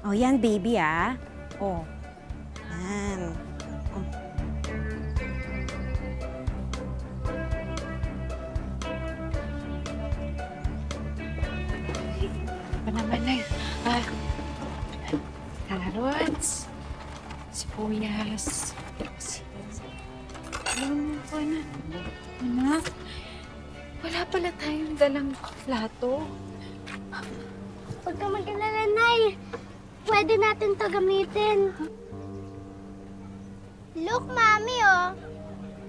Oh, yan, baby, ah. Oh. Yan. Oh. Ano naman ay, carrots, sibuyas, ano po na, anak, wala pala tayong dalang plato. Huwag ka mag-alala, Nay. Pwede natin ito gamitin. Look, Mami, oh.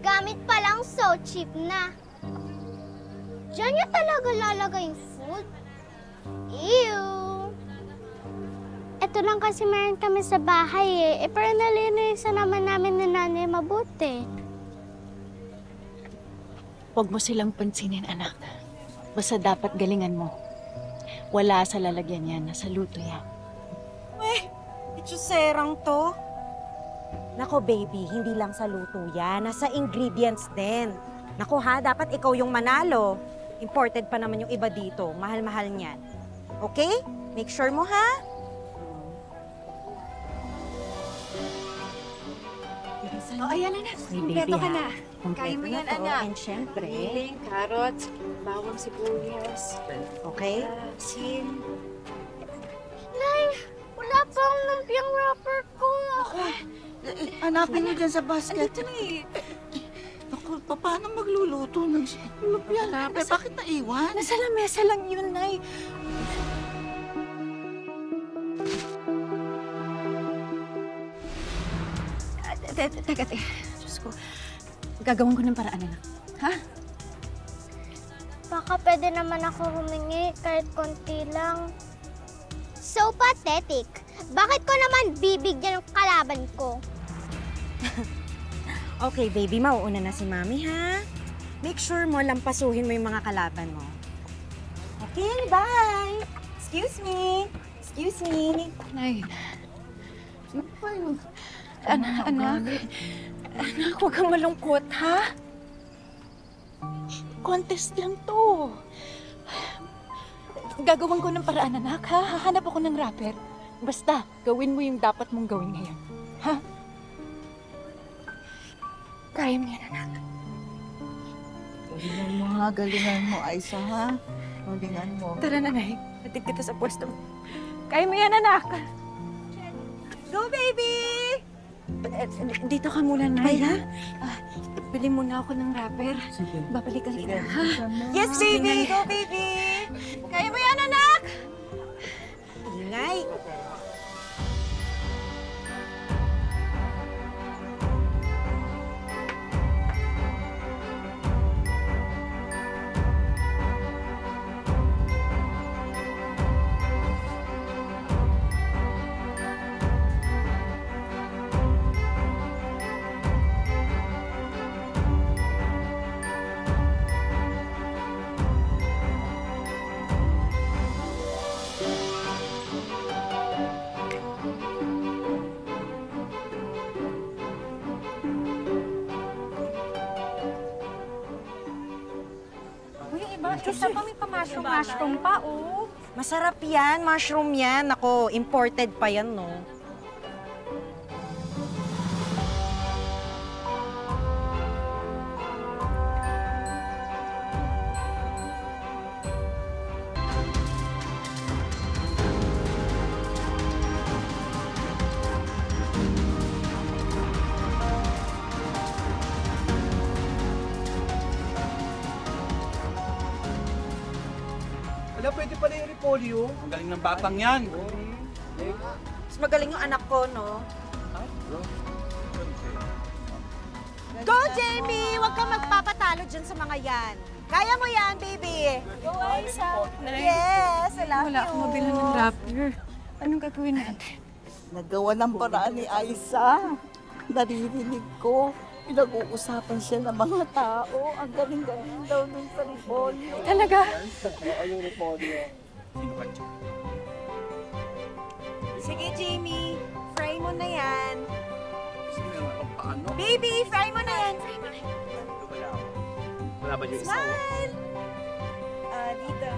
Gamit pa lang so cheap na. Diyan niya talaga lalagay yung food. Ew! Ito lang kasi meron kami sa bahay eh. Pero nalinisan naman namin ni Nanay mabuti. Huwag mo silang pansinin, anak. Basta dapat galingan mo. Wala sa lalagyan yan, nasa luto yan. Itsuserang to. Nako, baby, hindi lang sa luto yan. Nasa ingredients din. Nako ha, dapat ikaw yung manalo. Imported pa naman yung iba dito. Mahal-mahal niyan. Okay? Make sure mo, ha? Oh, ayan, anak. Kumpleto ka na. Kaya mo yan, anak. And syempre. Giling, carrots, bawang sibuyas. Okay? Asin. Nay, wala pang lumpiang wrapper ko. Hanapin niyo dyan sa basket. Andito na eh. Ako, paano magluluto ng lumpia? Bakit naiwan? Nasa lamesa lang yun, Nay. Teka. Diyos ko. Gagawin ko ng paraan, anak. Ha? Baka pwede naman ako humingi kahit konti lang. So pathetic. Bakit ko naman bibigyan ng kalaban ko? Okay, baby, mauuna na si Mami, ha? Make sure mo, lampasuhin mo yung mga kalaban mo. Okay, bye! Excuse me! Excuse me! Nay. Ano pa yun? Anak, huwag kang malungkot, ha? Contest lang to. Gagawin ko ng paraan, anak, ha? Hahanap ako ng rapper. Basta, gawin mo yung dapat mong gawin ngayon. Ha? Kaya mo yan, anak. Galingan mo ha, galingan mo, Aisa ha. Galingan mo. Tara na, Nay. Hatid kita sa pwesto mo. Kaya mo yan, anak. Go, baby! Dito ka muna, Nay. Ay, ha? Bili muna ako ng rapper. Sige. Babalikan kita, ha? Yes, baby! Go, baby! Kaya mo yan, anak! Ingay! Isa pa may mushroom pa, oh. Masarap yan, mushroom yan. Ako, imported pa yan, no? Wala, pwede pala yung repolyo. Ang galing ng batang yan. Mas magaling yung anak ko, no? Go, Jamie! Huwag kang magpapatalo dyan sa mga yan. Kaya mo yan, baby! Go, Aisa! Yes, I love Wala you! akong mabila ng rapper. Anong gagawin natin? Nagawa ng paraan ni Aisa. Naririnig ko. Pinag-uusapan siya ng mga tao. Ang galing-galing daw dun sa repolyo. Talaga? Ayun, repolyo. Sino ka dyan? Sige, Jamie. Fry mo na yan. Sige na, paano? Baby, fry mo na yan. Fry mo na yan. Wala ba yung isa? Smile! Dito.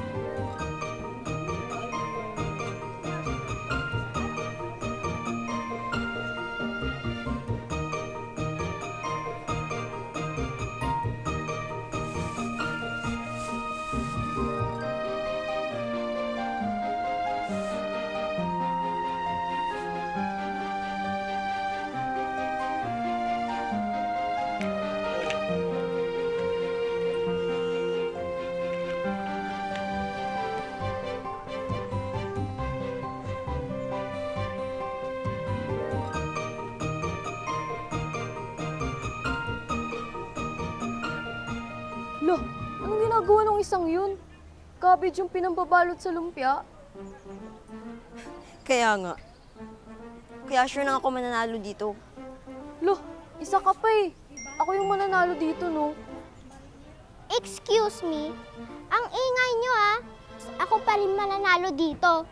ginagawa ng isang yun? Cabbage yung pinambabalot sa lumpia. Kaya nga. Kaya sure na ako mananalo dito. Loh, isa ka pa eh. Ako yung mananalo dito, no? Excuse me? Ang ingay nyo ah. Ako pa rin mananalo dito.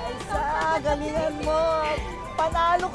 Aisa, galingan mo. Panalo